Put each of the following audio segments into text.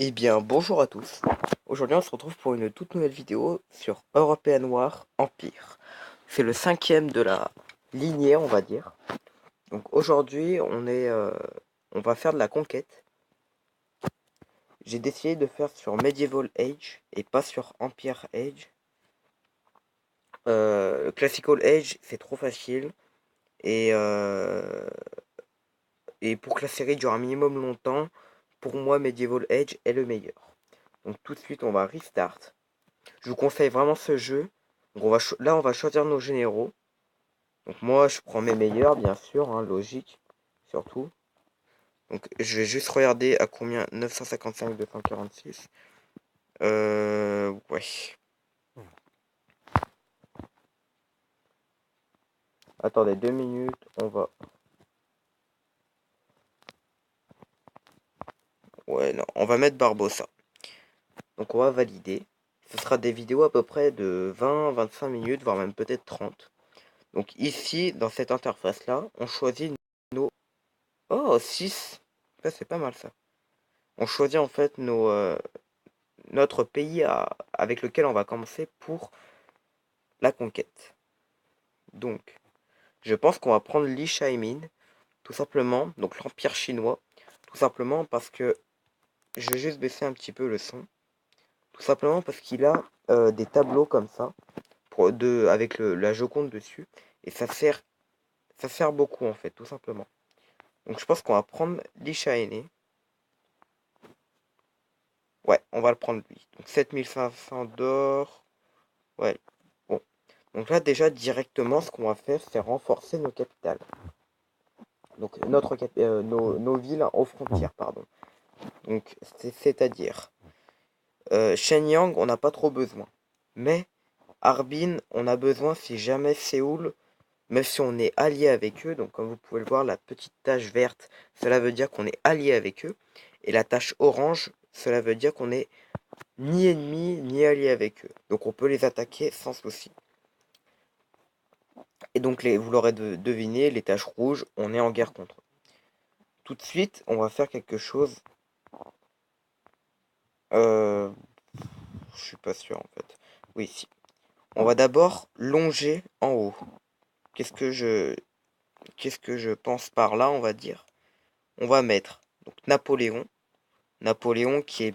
Eh bien, bonjour à tous. Aujourd'hui, on se retrouve pour une toute nouvelle vidéo sur European War Empire. C'est le cinquième de la lignée, on va dire. Donc aujourd'hui, on va faire de la conquête. J'ai décidé de faire sur Medieval Age et pas sur Empire Age. Classical Age, c'est trop facile. Et, euh, et pour que la série dure un minimum longtemps, pour moi, Medieval Age est le meilleur. Donc tout de suite, on va restart. Je vous conseille vraiment ce jeu. Donc là, on va choisir nos généraux. Donc moi, je prends mes meilleurs, bien sûr, hein, logique, surtout. Donc je vais juste regarder à combien 955, 246. Ouais. Attendez 2 minutes, on va. Ouais, non, on va mettre Barbossa. Donc on va valider. Ce sera des vidéos à peu près de 20-25 minutes, voire même peut-être 30. Donc ici, dans cette interface-là, on choisit nos... Oh, 6. Ça, c'est pas mal ça. On choisit en fait notre pays avec lequel on va commencer pour la conquête. Donc, je pense qu'on va prendre Li Shaimin, tout simplement, donc l'Empire chinois, tout simplement parce que, je vais juste baisser un petit peu le son, tout simplement parce qu'il a des tableaux comme ça, avec la Joconde dessus, et ça sert beaucoup en fait, tout simplement. Donc je pense qu'on va prendre Li Shaimin. Ouais, on va le prendre lui. Donc 7500 d'or. Ouais, bon. Donc là, déjà, directement, ce qu'on va faire, c'est renforcer nos capitales. Donc, nos villes aux frontières, pardon. Donc, c'est-à-dire, Shenyang, on n'a pas trop besoin. Mais, Harbin, on a besoin si jamais Séoul, même si on est allié avec eux, donc comme vous pouvez le voir, la petite tache verte, cela veut dire qu'on est allié avec eux. Et la tache orange, cela veut dire qu'on est ni ennemi, ni allié avec eux. Donc, on peut les attaquer sans souci. Et donc, vous l'aurez deviné, les taches rouges, on est en guerre contre eux. Tout de suite, on va faire quelque chose. Euh, je suis pas sûr en fait. Oui, si. On va d'abord longer en haut. Qu'est-ce que je, qu'est-ce que je pense par là, on va dire. On va mettre donc Napoléon. Napoléon qui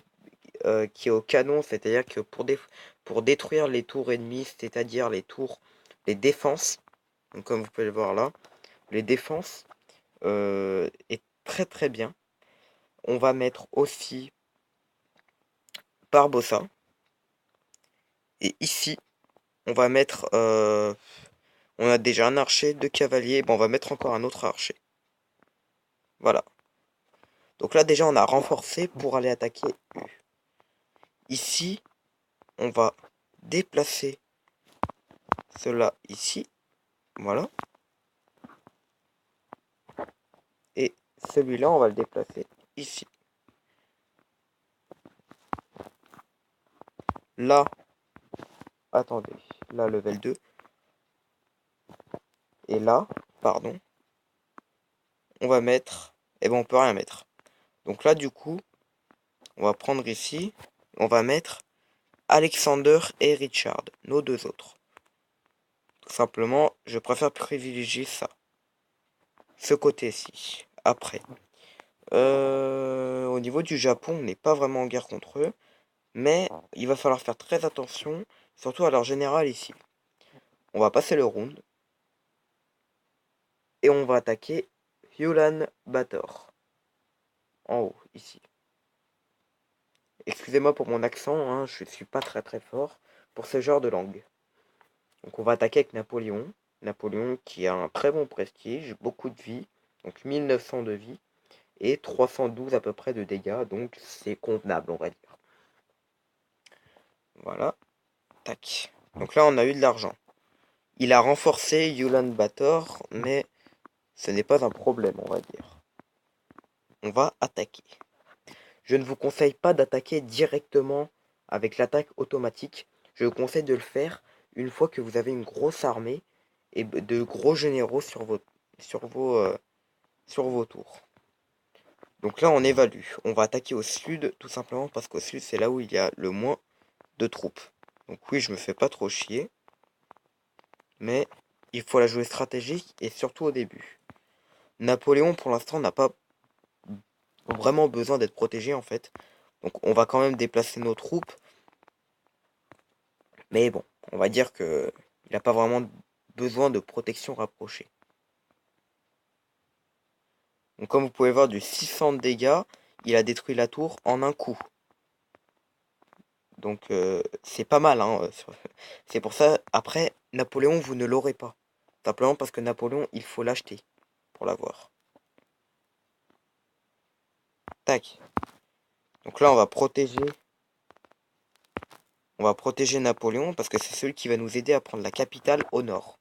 est au canon, c'est-à-dire que pour détruire les tours ennemies, c'est-à-dire les défenses, donc comme vous pouvez le voir là, les défenses est très très bien. On va mettre aussi Barbossa. Et ici, on va mettre... on a déjà un archer, deux cavaliers. Bon, on va mettre encore un autre archer. Voilà. Donc là, déjà, on a renforcé pour aller attaquer eux. Ici, on va déplacer cela ici. Voilà. Et celui-là, on va le déplacer ici. Là, attendez. Là, level 2. Et là, pardon, on va mettre... Eh ben, on peut rien mettre. Donc là, du coup, on va prendre ici. On va mettre Alexander et Richard, nos deux autres. Tout simplement, je préfère privilégier ça. Ce côté-ci. Après. Au niveau du Japon, on n'est pas vraiment en guerre contre eux. Mais il va falloir faire très attention. Surtout à leur général ici. On va passer le round. Et on va attaquer Ulan Bator. En haut, ici. Excusez-moi pour mon accent, hein, je suis pas très très fort pour ce genre de langue. Donc on va attaquer avec Napoléon. Napoléon qui a un très bon prestige, beaucoup de vie. Donc 1900 de vie. Et 312 à peu près de dégâts, donc c'est convenable, on va dire. Voilà, tac. Donc là, on a eu de l'argent. Il a renforcé Yulan Bator, mais ce n'est pas un problème, on va dire. On va attaquer. Je ne vous conseille pas d'attaquer directement avec l'attaque automatique. Je vous conseille de le faire une fois que vous avez une grosse armée et de gros généraux sur vos tours. Donc là, on évalue. On va attaquer au sud, tout simplement parce qu'au sud, c'est là où il y a le moins de troupes. Donc oui, je me fais pas trop chier. Mais il faut la jouer stratégique et surtout au début. Napoléon, pour l'instant, n'a pas vraiment besoin d'être protégé, en fait. Donc on va quand même déplacer nos troupes. Mais bon, on va dire que il n'a pas vraiment besoin de protection rapprochée. Donc comme vous pouvez voir, du 600 de dégâts, il a détruit la tour en un coup. Donc c'est pas mal, hein. C'est pour ça, après, Napoléon, vous ne l'aurez pas. Simplement parce que Napoléon, il faut l'acheter pour l'avoir. Tac. Donc là, on va protéger Napoléon parce que c'est celui qui va nous aider à prendre la capitale au nord.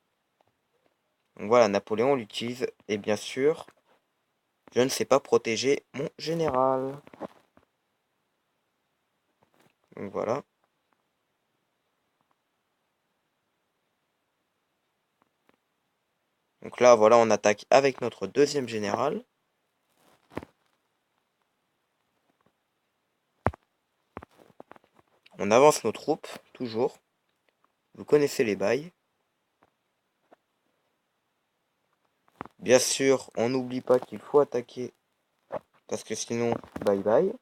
Donc voilà, Napoléon l'utilise. Et bien sûr, je ne sais pas protéger mon général. Donc voilà. Donc là, voilà, on attaque avec notre deuxième général. On avance nos troupes, toujours. Vous connaissez les bails. Bien sûr, on n'oublie pas qu'il faut attaquer, parce que sinon, bye bye.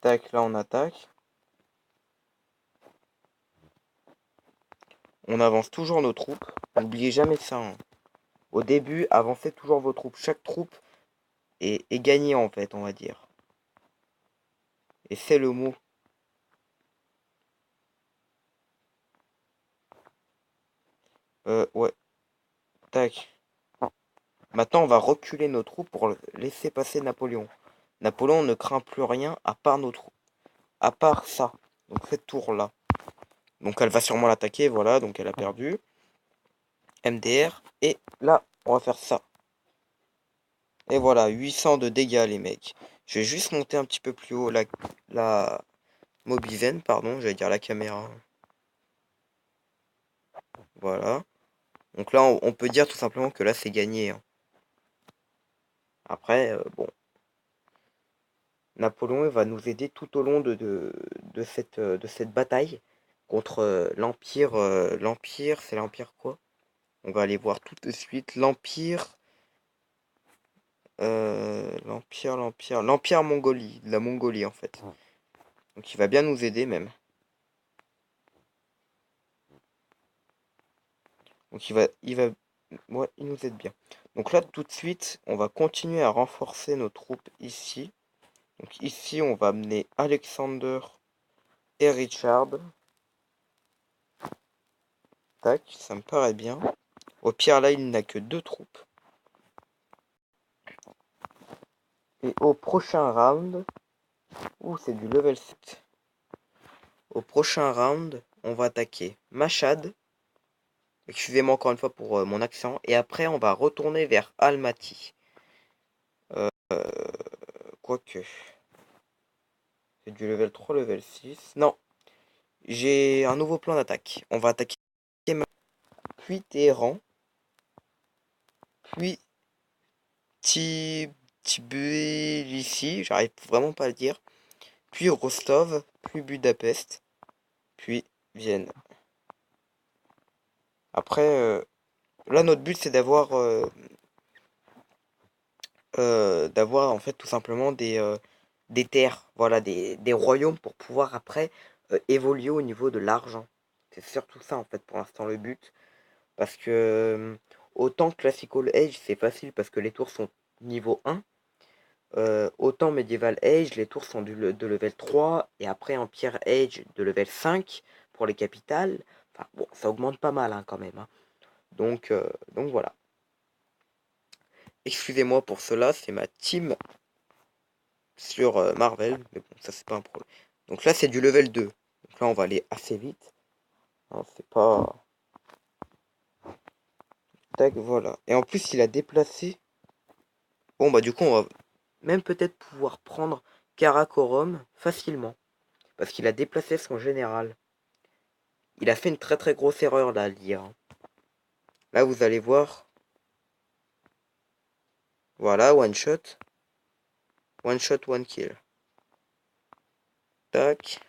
Tac, là on attaque. On avance toujours nos troupes. N'oubliez jamais ça, hein. Au début, avancez toujours vos troupes. Chaque troupe est gagnée, en fait, on va dire. Et c'est le mot. Ouais. Tac. Maintenant, on va reculer nos troupes pour laisser passer Napoléon. Napoléon ne craint plus rien à part nos troupes. À part ça. Donc cette tour-là. Donc elle va sûrement l'attaquer, voilà. Donc elle a perdu. MDR. Et là, on va faire ça. Et voilà, 800 de dégâts, les mecs. Je vais juste monter un petit peu plus haut la Mobizen, pardon, j'allais dire la caméra. Voilà. Donc là, on peut dire tout simplement que là, c'est gagné, hein. Après, bon, Napoléon va nous aider tout au long de cette bataille contre l'Empire. L'Empire, c'est l'Empire quoi? On va aller voir tout de suite. L'Empire. L'Empire Mongolie. La Mongolie, en fait. Donc il va bien nous aider, même. Donc ouais, il nous aide bien. Donc là, tout de suite, on va continuer à renforcer nos troupes ici. Donc ici, on va amener Alexander et Richard. Tac, ça me paraît bien. Au pire, là, il n'a que 2 troupes. Et au prochain round... Ouh, c'est du level 7. Au prochain round, on va attaquer Machad. Excusez-moi encore une fois pour mon accent. Et après, on va retourner vers Almaty. Quoique... C'est du level 3, level 6. Non, j'ai un nouveau plan d'attaque. On va attaquer puis Téhéran, puis Tbilissi, j'arrive vraiment pas à le dire, puis Rostov, puis Budapest, puis Vienne. Après, là notre but c'est d'avoir en fait tout simplement des terres, voilà, des royaumes pour pouvoir après évoluer au niveau de l'argent. C'est surtout ça en fait pour l'instant le but. Parce que autant Classical Age c'est facile parce que les tours sont niveau 1. Autant Medieval Age, les tours sont de level 3 et après Empire Age de level 5 pour les capitales. Enfin bon, ça augmente pas mal hein, quand même, hein. Donc voilà. Excusez-moi pour cela, c'est ma team sur Marvel, mais bon, ça c'est pas un problème. Donc là c'est du level 2. Donc là on va aller assez vite. Hein, c'est pas... Tac, voilà. Et en plus il a déplacé. Bon bah du coup on va même peut-être pouvoir prendre Karakorum facilement. Parce qu'il a déplacé son général. Il a fait une très très grosse erreur là, l'IA. Là, vous allez voir. Voilà, one shot. One shot, one kill. Tac.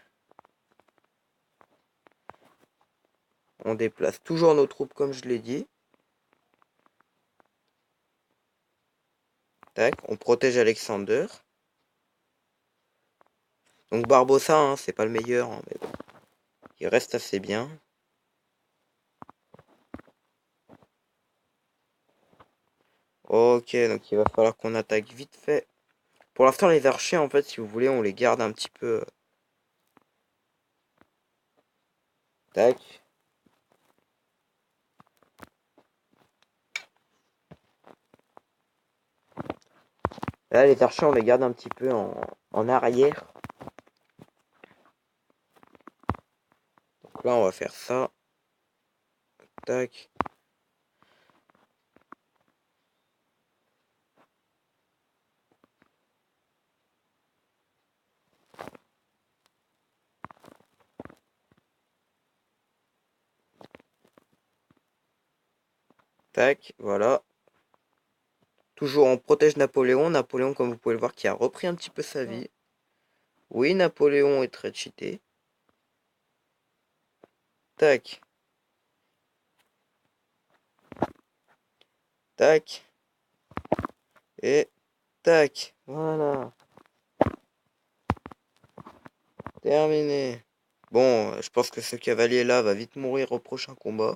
On déplace toujours nos troupes comme je l'ai dit. Tac. On protège Alexander. Donc Barbossa, hein, c'est pas le meilleur, hein, mais bon. Il reste assez bien. Ok, donc il va falloir qu'on attaque vite fait. Pour l'instant, les archers, en fait, si vous voulez, on les garde un petit peu. Tac. Là, les archers, on les garde un petit peu en arrière. Donc là, on va faire ça. Tac. Tac, voilà. Toujours, on protège Napoléon. Napoléon, comme vous pouvez le voir, qui a repris un petit peu sa vie. Oui, Napoléon est très cheaté. Tac. Tac. Et tac. Voilà. Terminé. Bon, je pense que ce cavalier-là va vite mourir au prochain combat.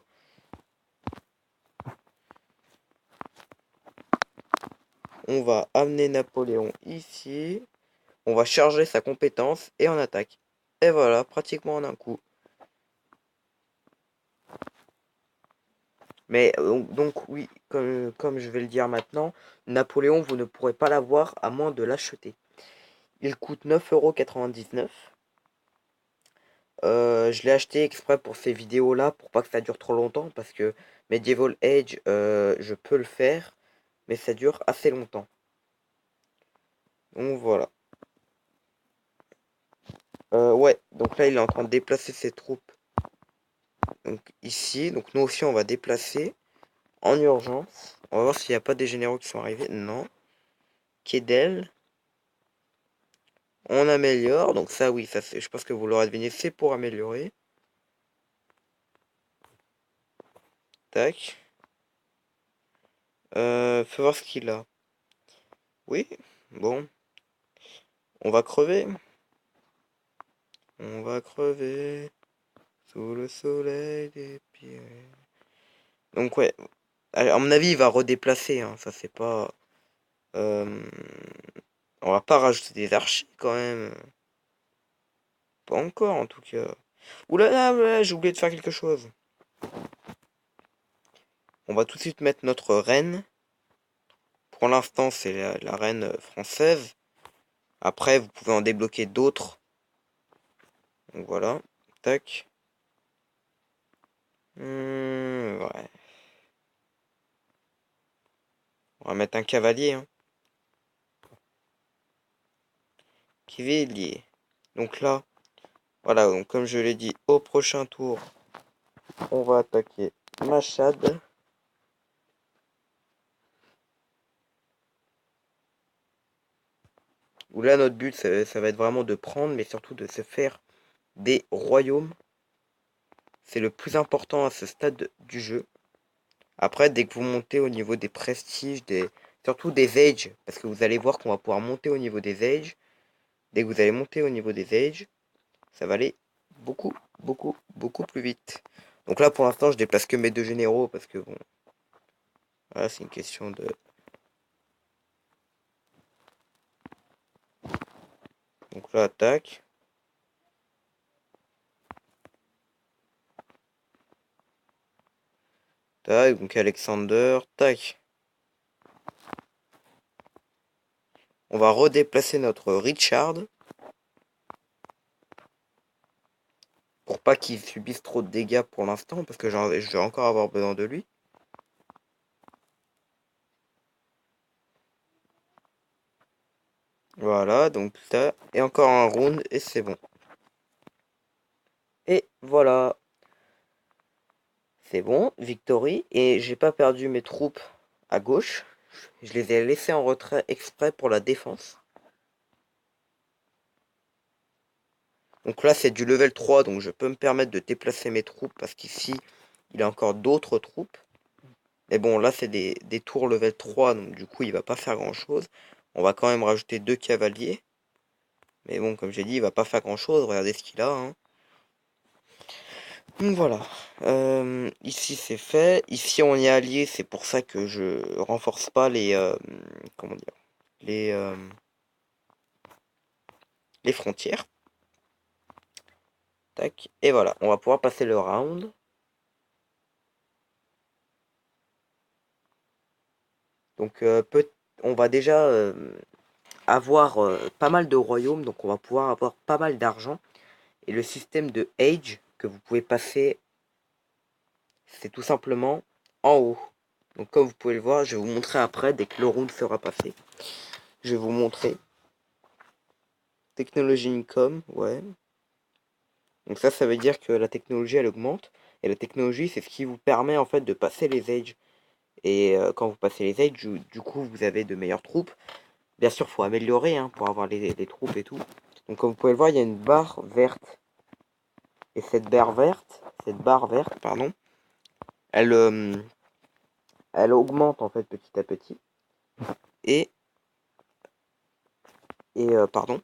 On va amener Napoléon ici. On va charger sa compétence et on attaque. Et voilà, pratiquement en un coup. Mais donc oui, comme je vais le dire maintenant, Napoléon, vous ne pourrez pas l'avoir à moins de l'acheter. Il coûte 9,99 €. Je l'ai acheté exprès pour ces vidéos-là, pour pas que ça dure trop longtemps, parce que Medieval Age, je peux le faire, mais ça dure assez longtemps. Donc voilà. Ouais, donc là il est en train de déplacer ses troupes. Donc ici, donc nous aussi on va déplacer en urgence. On va voir s'il n'y a pas des généraux qui sont arrivés. Non. Kedel. On améliore. Donc ça oui, ça c'est. Je pense que vous l'aurez deviné, c'est pour améliorer. Tac. Fais voir ce qu'il a. Oui. Bon. On va crever. On va crever. Sous le soleil des pieds. Donc ouais. À mon avis, il va redéplacer. Hein. Ça c'est pas. Euh, On va pas rajouter des archers quand même. Pas encore en tout cas. Ouh là là, j'ai oublié de faire quelque chose. On va tout de suite mettre notre reine. Pour l'instant, c'est la reine française. Après, vous pouvez en débloquer d'autres. Donc voilà. Tac. Ouais. On va mettre un cavalier. Hein. Cavalier. Donc là, voilà. Donc comme je l'ai dit, au prochain tour, on va attaquer Machad. Où là, notre but, ça va être vraiment de prendre, mais surtout de se faire des royaumes. C'est le plus important à ce stade du jeu. Après, dès que vous montez au niveau des prestiges, surtout des ages, parce que vous allez voir qu'on va pouvoir monter au niveau des ages. Dès que vous allez monter au niveau des ages, ça va aller beaucoup, beaucoup, beaucoup plus vite. Donc là, pour l'instant, je déplace que mes deux généraux, parce que bon, voilà, c'est une question de... Donc là, attaque. Tac, donc Alexander, tac. On va redéplacer notre Richard. Pour pas qu'il subisse trop de dégâts pour l'instant, parce que je vais encore avoir besoin de lui. Voilà, donc ça, et encore un round, et c'est bon. Et voilà, C'est bon, victory. Et j'ai pas perdu mes troupes à gauche. Je les ai laissées en retrait exprès pour la défense. Donc là, c'est du level 3, donc je peux me permettre de déplacer mes troupes parce qu'ici, il y a encore d'autres troupes. Mais bon, là, c'est des tours level 3, donc du coup, il va pas faire grand-chose. On va quand même rajouter 2 cavaliers. Mais bon, comme j'ai dit, il va pas faire grand-chose. Regardez ce qu'il a, hein. Donc voilà. Ici, c'est fait. Ici, on est allié. C'est pour ça que je renforce pas les... comment dire? Les, euh, les frontières. Tac. Et voilà. On va pouvoir passer le round. Donc, on va déjà avoir pas mal de royaumes. Donc, on va pouvoir avoir pas mal d'argent. Et le système de age que vous pouvez passer, c'est tout simplement en haut. Donc comme vous pouvez le voir, je vais vous montrer après, dès que le round sera passé. Je vais vous montrer. Technologie income, ouais. Donc ça veut dire que la technologie, elle augmente. Et la technologie, c'est ce qui vous permet en fait de passer les ages. Et quand vous passez les ages, du coup, vous avez de meilleures troupes. Bien sûr, il faut améliorer hein, pour avoir les troupes et tout. Donc comme vous pouvez le voir, il y a une barre verte. Et cette barre verte, pardon, elle, elle augmente en fait petit à petit. Et, pardon.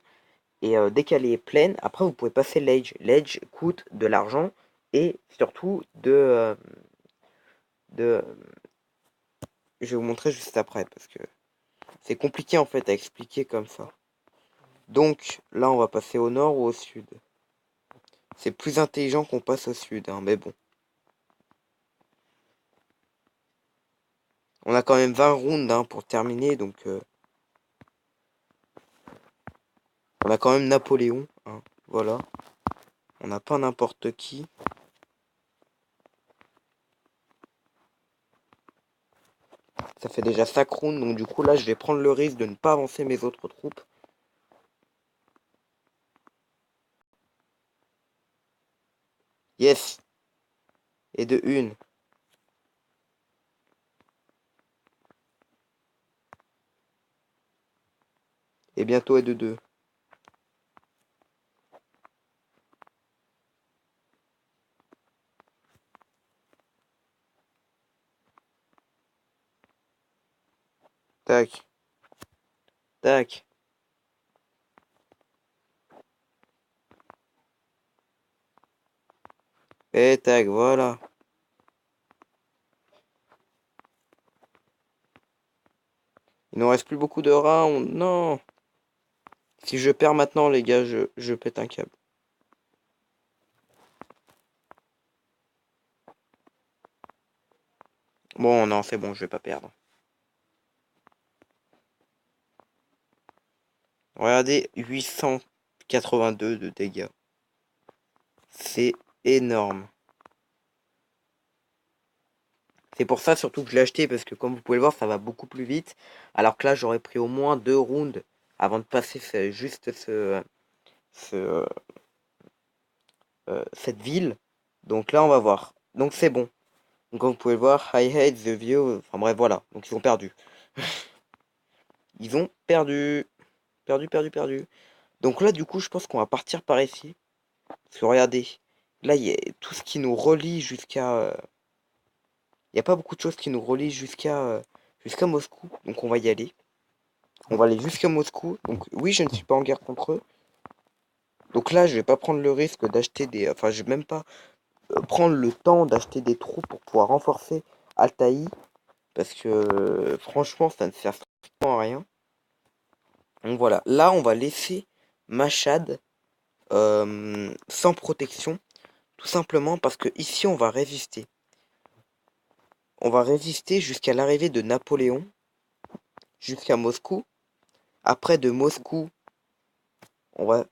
Et dès qu'elle est pleine, après vous pouvez passer l'Edge. L'Edge coûte de l'argent et surtout de... Je vais vous montrer juste après parce que c'est compliqué en fait à expliquer comme ça. Donc là on va passer au nord ou au sud. C'est plus intelligent qu'on passe au sud, hein, mais bon. On a quand même 20 rounds hein, pour terminer, donc on a quand même Napoléon, hein, voilà. On n'a pas n'importe qui. Ça fait déjà 5 rounds, donc du coup là je vais prendre le risque de ne pas avancer mes autres troupes. Yes. Et de une. Et bientôt et de deux. Tac. Tac. Et tac, voilà. Il nous reste plus beaucoup de rounds. Non. Si je perds maintenant, les gars, je pète un câble. Bon, non, c'est bon, je vais pas perdre. Regardez, 882 de dégâts. C'est énorme. C'est pour ça surtout que je l'ai acheté, parce que comme vous pouvez le voir, ça va beaucoup plus vite. Alors que là, j'aurais pris au moins 2 rounds avant de passer ce, cette ville. Donc là, on va voir. Donc c'est bon. Donc comme vous pouvez le voir, I hate the view. Enfin bref, voilà. Donc ils ont perdu. Ils ont perdu. Perdu, perdu, perdu. Donc là, du coup, je pense qu'on va partir par ici. Parce que regardez, là, il y a tout ce qui nous relie jusqu'à... il n'y a pas beaucoup de choses qui nous relient jusqu'à Moscou. Donc on va y aller. On va aller jusqu'à Moscou. Donc oui, je ne suis pas en guerre contre eux. Donc là, je vais pas prendre le risque d'acheter des... Enfin, je vais même pas prendre le temps d'acheter des troupes pour pouvoir renforcer Altaï. Parce que franchement, ça ne sert strictement à rien. Donc voilà, là, on va laisser Machad sans protection. Tout simplement parce que ici, on va résister. On va résister jusqu'à l'arrivée de Napoléon, jusqu'à Moscou. Après de Moscou, on va,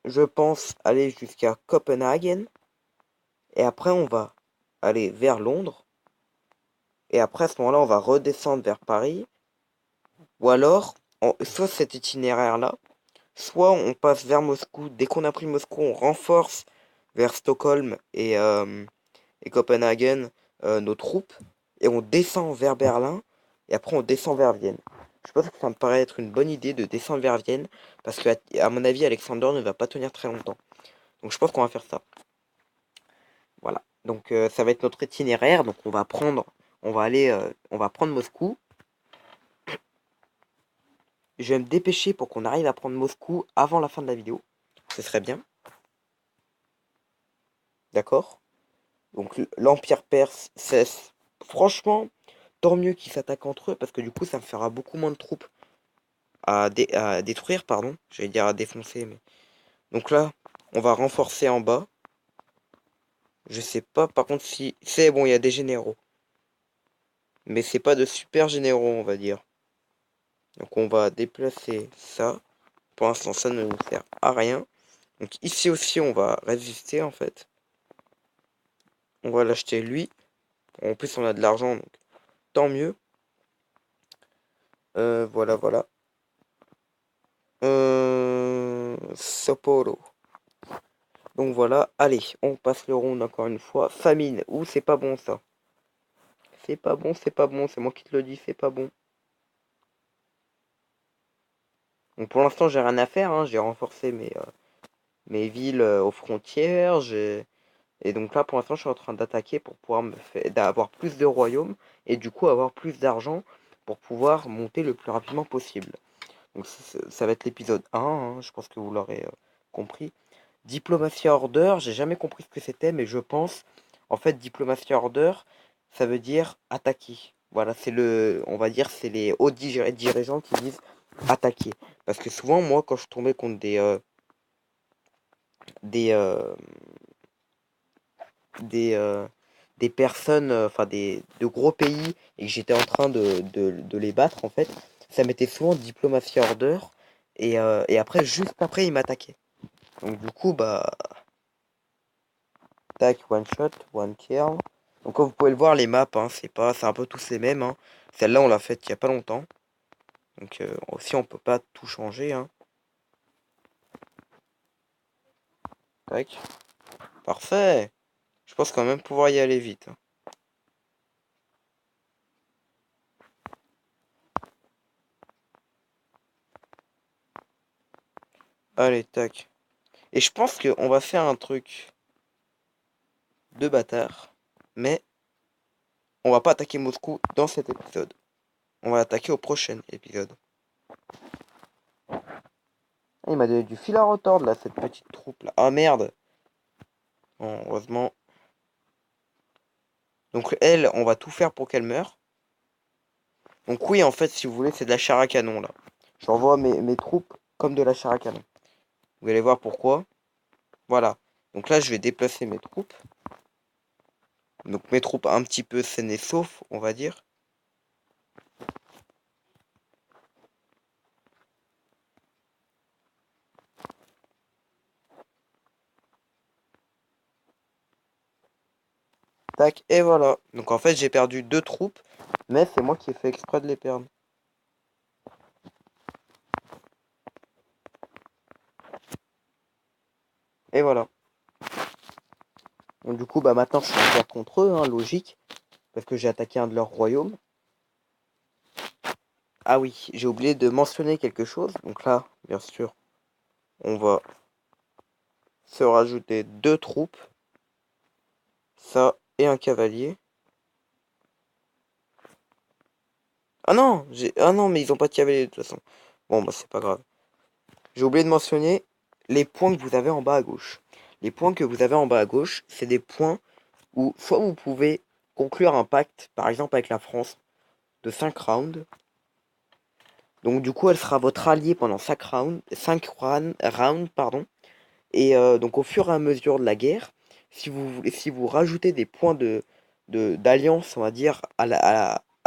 je pense, aller jusqu'à Copenhague. Et après, on va aller vers Londres. Et après, à ce moment-là, on va redescendre vers Paris. Ou alors, soit cet itinéraire-là, soit on passe vers Moscou. Dès qu'on a pris Moscou, on renforce vers Stockholm et Copenhague nos troupes et on descend vers Berlin et après on descend vers Vienne. Je pense que ça me paraît être une bonne idée de descendre vers Vienne parce que à mon avis Alexander ne va pas tenir très longtemps. Donc je pense qu'on va faire ça. Voilà. Donc ça va être notre itinéraire. Donc on va prendre Moscou. Je vais me dépêcher pour qu'on arrive à prendre Moscou avant la fin de la vidéo. Ce serait bien. D'accord? Donc l'Empire perse cesse. Franchement, tant mieux qu'ils s'attaquent entre eux parce que du coup ça me fera beaucoup moins de troupes à détruire, pardon. J'allais dire à défoncer, mais. Donc là, on va renforcer en bas. Je sais pas par contre si. C'est bon, il y a des généraux. Mais c'est pas de super généraux, on va dire. Donc on va déplacer ça. Pour l'instant, ça ne nous sert à rien. Donc ici aussi, on va résister en fait. On va l'acheter lui. En plus, on a de l'argent, donc tant mieux. Voilà, voilà. Sapporo. Donc voilà, allez, on passe le round encore une fois. Famine. Ouh, c'est pas bon ça. C'est pas bon, c'est pas bon. C'est moi qui te le dis, c'est pas bon. Donc pour l'instant, j'ai rien à faire. Hein. J'ai renforcé mes villes aux frontières. Et donc là, pour l'instant, je suis en train d'attaquer pour pouvoir d'avoir plus de royaumes et du coup avoir plus d'argent pour pouvoir monter le plus rapidement possible. Donc ça va être l'épisode 1, hein, je pense que vous l'aurez compris. Diplomatie Order, j'ai jamais compris ce que c'était, mais je pense, en fait, Diplomatie Order, ça veut dire attaquer. Voilà, on va dire, c'est les hauts dirigeants qui disent attaquer. Parce que souvent, moi, quand je tombais contre des, euh, des, euh, des personnes, enfin de gros pays, et que j'étais en train de les battre, en fait, ça mettait souvent Diplomatie Order, et après, juste après, ils m'attaquaient. Donc du coup, bah, tac, one shot, one kill. Donc comme vous pouvez le voir, les maps, hein, c'est un peu tous les mêmes. Hein. Celle-là, on l'a faite il y a pas longtemps. Donc aussi, on peut pas tout changer. Hein. Tac, parfait. Je pense quand même pouvoir y aller vite. Hein. Allez, tac. Et je pense qu'on va faire un truc de bâtard. Mais on va pas attaquer Moscou dans cet épisode. On va attaquer au prochain épisode. Ah, il m'a donné du fil à retordre là, cette petite troupe là. Ah merde. Bon, heureusement. Donc elle, on va tout faire pour qu'elle meure. Donc oui, en fait, si vous voulez, c'est de la chair à canon, là. J'envoie mes troupes comme de la chair à canon. Vous allez voir pourquoi. Voilà. Donc là, je vais déplacer mes troupes. Donc mes troupes un petit peu saines et saufs, on va dire. Tac, et voilà. Donc en fait, j'ai perdu 2 troupes, mais c'est moi qui ai fait exprès de les perdre. Et voilà. Donc du coup, bah maintenant, je suis en guerre contre eux, hein, logique. Parce que j'ai attaqué un de leurs royaumes. Ah oui, j'ai oublié de mentionner quelque chose. Donc là, bien sûr, on va se rajouter 2 troupes. Ça et un cavalier. Ah non, mais ils ont pas de cavalier de toute façon. Bon, bah c'est pas grave. J'ai oublié de mentionner les points que vous avez en bas à gauche. Les points que vous avez en bas à gauche, c'est des points où soit vous pouvez conclure un pacte, par exemple avec la France, de 5 rounds. Donc du coup, elle sera votre allié pendant 5 rounds, pardon. Et donc au fur et à mesure de la guerre, si vous rajoutez des points d'alliance, on va dire, à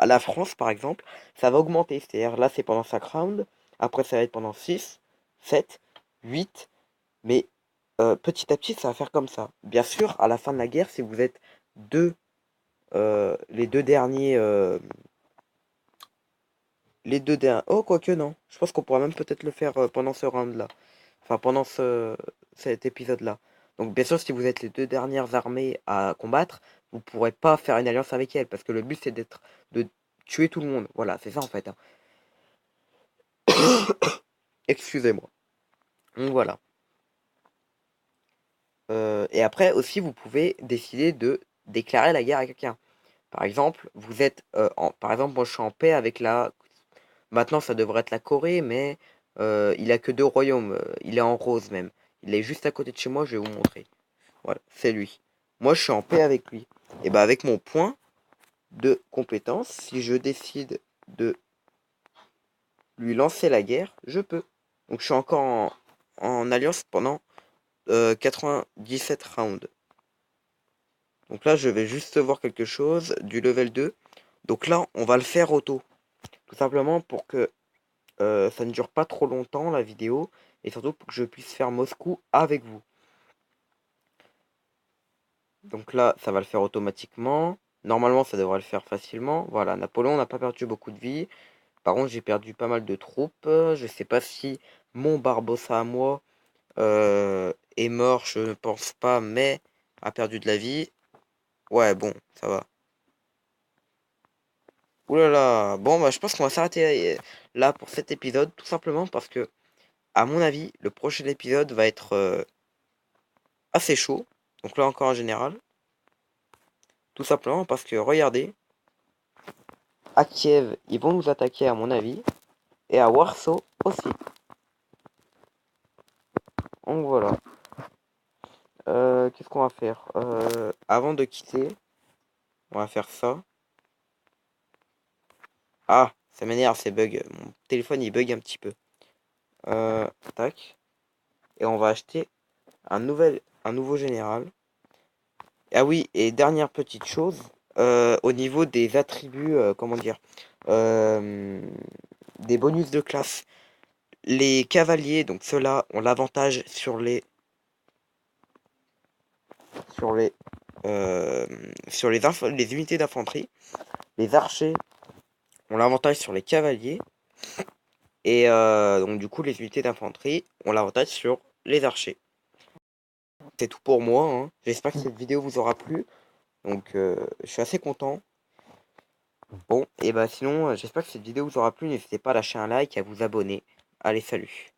la France par exemple, ça va augmenter. C'est-à-dire là c'est pendant 5 rounds, après ça va être pendant 6, 7, 8, mais petit à petit ça va faire comme ça. Bien sûr, à la fin de la guerre, si vous êtes les deux derniers... les deux derniers... Oh, quoique non. Je pense qu'on pourra même peut-être le faire pendant ce round-là. Enfin, pendant cet épisode-là. Donc, bien sûr, si vous êtes les deux dernières armées à combattre, vous pourrez pas faire une alliance avec elle, parce que le but c'est de tuer tout le monde. Voilà, c'est ça en fait, hein. Excusez-moi. Donc voilà. Et après aussi, vous pouvez décider de déclarer la guerre à quelqu'un. Par exemple, par exemple, moi je suis en paix avec la. Maintenant, ça devrait être la Corée, mais il a que 2 royaumes. Il est en rose même. Il est juste à côté de chez moi. Je vais vous montrer. Voilà, c'est lui. Moi, je suis en paix avec lui. Et bah avec mon point de compétence, si je décide de lui lancer la guerre, je peux. Donc je suis encore en alliance pendant 97 rounds. Donc là, je vais juste voir quelque chose du level 2. Donc là, on va le faire auto. Tout simplement pour que ça ne dure pas trop longtemps la vidéo. Et surtout pour que je puisse faire Moscou avec vous. Donc là, ça va le faire automatiquement. Normalement, ça devrait le faire facilement. Voilà, Napoléon n'a pas perdu beaucoup de vie. Par contre, j'ai perdu pas mal de troupes. Je sais pas si mon Barbossa à moi est mort, je ne pense pas, mais a perdu de la vie. Ouais, bon, ça va. Ouh là là. Bon, bah, je pense qu'on va s'arrêter là pour cet épisode, tout simplement parce que, à mon avis, le prochain épisode va être assez chaud. Donc là encore en général. Tout simplement parce que, regardez, à Kiev, ils vont nous attaquer à mon avis. Et à Warsaw aussi. Donc voilà. Qu'est-ce qu'on va faire avant de quitter, on va faire ça. Ah, ça m'énerve ces bugs. Mon téléphone il bug un petit peu. Tac. Et on va acheter un nouveau général. Ah oui, et dernière petite chose, au niveau des attributs, comment dire, euh, des bonus de classe. Les cavaliers, donc ceux-là, ont l'avantage sur les, euh, sur les unités d'infanterie. Les archers ont l'avantage sur les cavaliers. Et donc du coup, les unités d'infanterie ont l'avantage sur les archers. C'est tout pour moi, hein. J'espère que cette vidéo vous aura plu. Donc je suis assez content. Bon, et bah sinon, j'espère que cette vidéo vous aura plu. N'hésitez pas à lâcher un like et à vous abonner. Allez, salut.